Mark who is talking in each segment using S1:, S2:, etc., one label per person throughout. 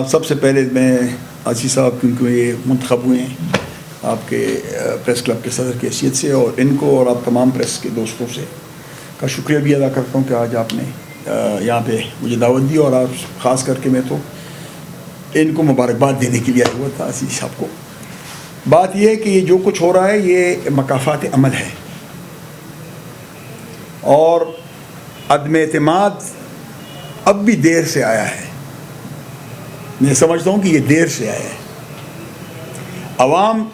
S1: سب سے پہلے میں عزیز صاحب کیونکہ یہ منتخب ہوئے ہیں آپ کے پریس کلب کے صدر کی حیثیت سے، اور ان کو اور آپ تمام پریس کے دوستوں سے کا شکریہ بھی ادا کرتا ہوں کہ آج آپ نے یہاں پہ مجھے دعوت دی، اور آپ خاص کر کے میں تو ان کو مبارکباد دینے کے لیے آیا ہوا تھا عزیز صاحب کو۔ بات یہ ہے کہ یہ جو کچھ ہو رہا ہے یہ مکافات عمل ہے، اور عدم اعتماد اب بھی دیر سے آیا ہے۔ میں سمجھتا ہوں کہ یہ دیر سے آیا ہے۔ عوام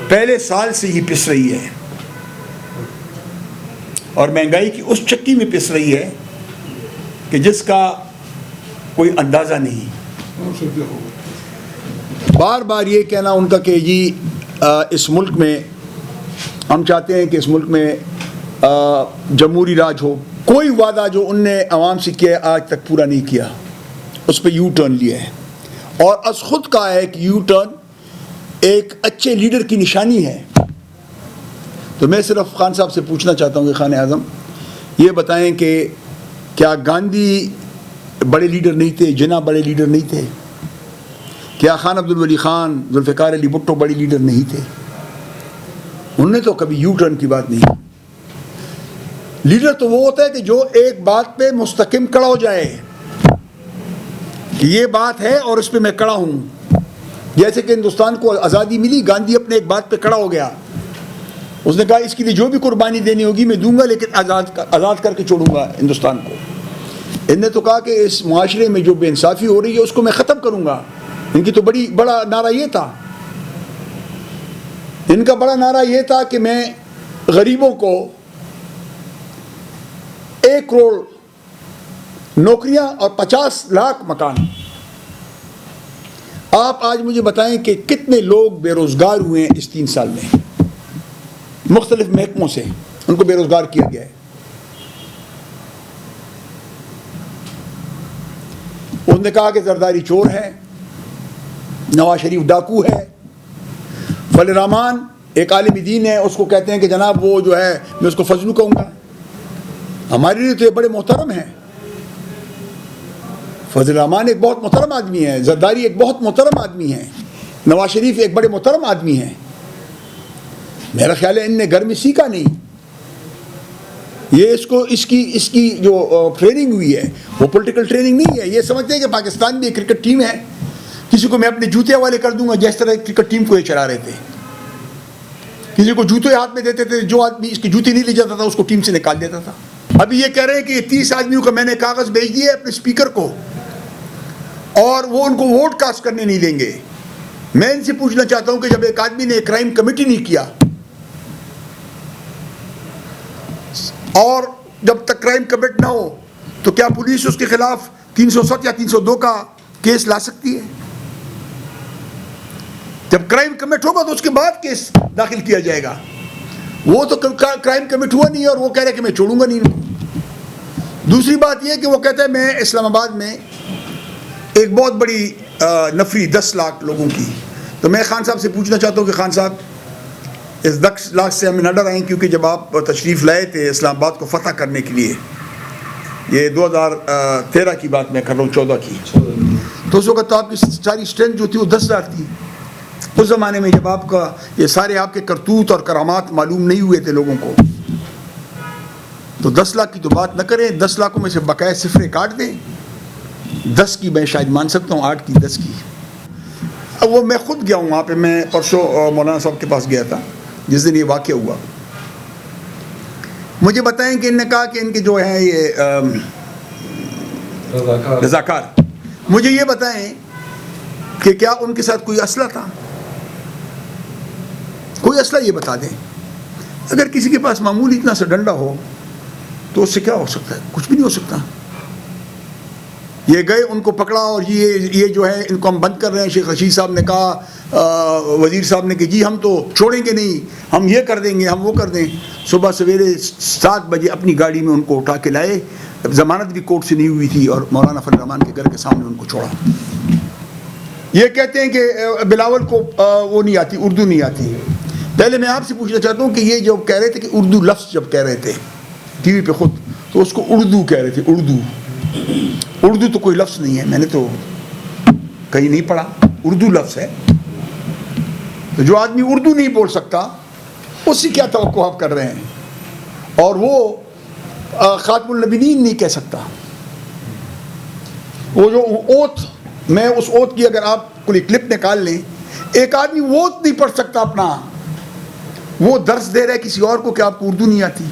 S1: پہلے سال سے ہی پس رہی ہے، اور مہنگائی کی اس چکی میں پس رہی ہے کہ جس کا کوئی اندازہ نہیں۔ بار بار یہ کہنا ان کا کہ جی اس ملک میں ہم چاہتے ہیں کہ اس ملک میں جمہوری راج ہو، کوئی وعدہ جو ان نے عوام سے کیا آج تک پورا نہیں کیا، اس پہ یو ٹرن لیا ہے، اور از خود کہا ہے کہ یو ٹرن ایک اچھے لیڈر کی نشانی ہے۔ تو میں صرف خان صاحب سے پوچھنا چاہتا ہوں کہ خان اعظم یہ بتائیں کہ کیا گاندھی بڑے لیڈر نہیں تھے، جناح بڑے لیڈر نہیں تھے؟ کیا خان عبد الولی خان، ذوالفقار علی بھٹو بڑے لیڈر نہیں تھے؟ انہوں نے تو کبھی یو ٹرن کی بات نہیں کی۔ لیڈر تو وہ ہوتا ہے کہ جو ایک بات پہ مستقیم کڑا ہو جائے کہ یہ بات ہے اور اس پہ میں کڑا ہوں۔ جیسے کہ ہندوستان کو آزادی ملی، گاندھی اپنے ایک بات پہ کڑا ہو گیا، اس نے کہا اس کے لیے جو بھی قربانی دینی ہوگی میں دوں گا، لیکن آزاد کر کے چھوڑوں گا ہندوستان کو۔ ان نے تو کہا کہ اس معاشرے میں جو بے انصافی ہو رہی ہے اس کو میں ختم کروں گا۔ ان کی تو بڑا نعرہ یہ تھا، ان کا بڑا نعرہ یہ تھا کہ میں غریبوں کو 1 کروڑ نوکریاں اور 50 لاکھ مکان۔ آپ آج مجھے بتائیں کہ کتنے لوگ بے روزگار ہوئے ہیں اس 3 سال میں، مختلف محکموں سے ان کو بے روزگار کیا گیا ہے۔ انہوں نے کہا کہ زرداری چور ہے، نواز شریف ڈاکو ہے، فضل الرحمان ایک عالم دین ہے، اس کو کہتے ہیں کہ جناب وہ جو ہے میں اس کو فضلو کہوں گا۔ ہمارے لیے تو یہ بڑے محترم ہیں، فضل الرحمان ایک بہت محترم آدمی ہے، زرداری ایک بہت محترم آدمی ہے، نواز شریف ایک بڑے محترم آدمی ہیں۔ میرا خیال ہے ان نے گھر میں سیکھا نہیں، یہ اس کی جو ٹریننگ ہوئی ہے وہ پولیٹیکل ٹریننگ نہیں ہے۔ یہ سمجھتے ہیں کہ پاکستان میں ایک کرکٹ ٹیم ہے، کسی کو میں اپنے جوتے والے کر دوں گا، جس طرح کرکٹ ٹیم کو یہ چلا رہے تھے، کسی کو جوتے ہاتھ میں دیتے تھے، جو آدمی اس کی جوتی نہیں لے جاتا تھا اس کو ٹیم سے نکال دیتا تھا۔ ابھی یہ کہہ رہے ہیں کہ یہ 30 آدمیوں کا میں نے کاغذ بھیج دیا ہے اپنے اسپیکر کو، اور وہ ان کو ووٹ کاسٹ کرنے نہیں دیں گے۔ میں ان سے پوچھنا چاہتا ہوں کہ جب ایک آدمی نے کرائم کمیٹی نہیں کیا، اور جب تک کرائم کمٹ نہ ہو تو کیا پولیس اس کے خلاف 307 یا 302 کا کیس لا سکتی ہے؟ جب کرائم کمٹ ہوگا تو اس کے بعد کیس داخل کیا جائے گا۔ وہ تو کرائم کمٹ ہوا نہیں، اور وہ کہہ رہے کہ میں چھوڑوں گا نہیں ان کو۔ دوسری بات یہ کہ وہ کہتا ہے میں اسلام آباد میں ایک بہت بڑی نفری 10 لاکھ لوگوں کی، تو میں خان صاحب سے پوچھنا چاہتا ہوں کہ خان صاحب اس 10 لاکھ سے ہمیں نہ ڈرائیں، کیونکہ جب آپ تشریف لائے تھے اسلام آباد کو فتح کرنے کے لیے، یہ 2013 کی بات میں کر رہا ہوں، 14 کی، تو اس وقت تو آپ کی ساری اسٹرینتھ جو تھی وہ 10,000 تھی۔ اس زمانے میں جب آپ کا یہ سارے آپ کے کرتوت اور کرامات معلوم نہیں ہوئے تھے لوگوں کو، تو 10 لاکھ کی تو بات نہ کریں، 10 لاکھوں میں سے بقایا صفریں کاٹ دیں۔ 10 کی میں شاید مان سکتا ہوں، 8 کی 10 کی۔ اب وہ میں خود گیا ہوں وہاں پہ، میں پرسوں مولانا صاحب کے پاس گیا تھا جس دن یہ واقعہ ہوا۔ مجھے بتائیں کہ ان نے کہا کہ ان کے جو ہیں یہ رضاکار، مجھے یہ بتائیں کہ کیا ان کے ساتھ کوئی اسلحہ تھا؟ کوئی اسلحہ یہ بتا دیں۔ اگر کسی کے پاس معمولی اتنا سا ڈنڈا ہو تو اس سے کیا ہو سکتا ہے؟ کچھ بھی نہیں ہو سکتا۔ یہ گئے، ان کو پکڑا، اور یہ جو ہے ان کو ہم بند کر رہے ہیں۔ شیخ رشید صاحب نے کہا، وزیر صاحب نے کہ جی ہم تو چھوڑیں گے نہیں، ہم یہ کر دیں گے، ہم وہ کر دیں۔ صبح سویرے 7 بجے اپنی گاڑی میں ان کو اٹھا کے لائے، ضمانت بھی کورٹ سے نہیں ہوئی تھی، اور مولانا فضل الرحمان کے گھر کے سامنے ان کو چھوڑا۔ یہ کہتے ہیں کہ بلاول کو وہ نہیں آتی، اردو نہیں آتی۔ پہلے میں آپ سے پوچھنا چاہتا ہوں کہ یہ جو کہہ رہے تھے کہ اردو لفظ جب کہہ رہے تھے ٹی وی پہ خود، تو اس کو اردو کہہ رہے تھے۔ اردو تو کوئی لفظ نہیں ہے، میں نے تو کہیں نہیں پڑھا, اردو لفظ ہے. تو جو آدمی اردو نہیں بول سکتا اس سے کیا توقع آپ کر رہے ہیں؟ اور وہ خاتم النبیین نہیں کہہ سکتا. وہ جو اوتھ, میں اس اوتھ کی اگر آپ کوئی کلپ نکال لیں, ایک آدمی وہ اوتھ نہیں پڑھ سکتا اپنا, وہ درس دے رہا ہے کسی اور کو کہ آپ کو اردو نہیں آتی.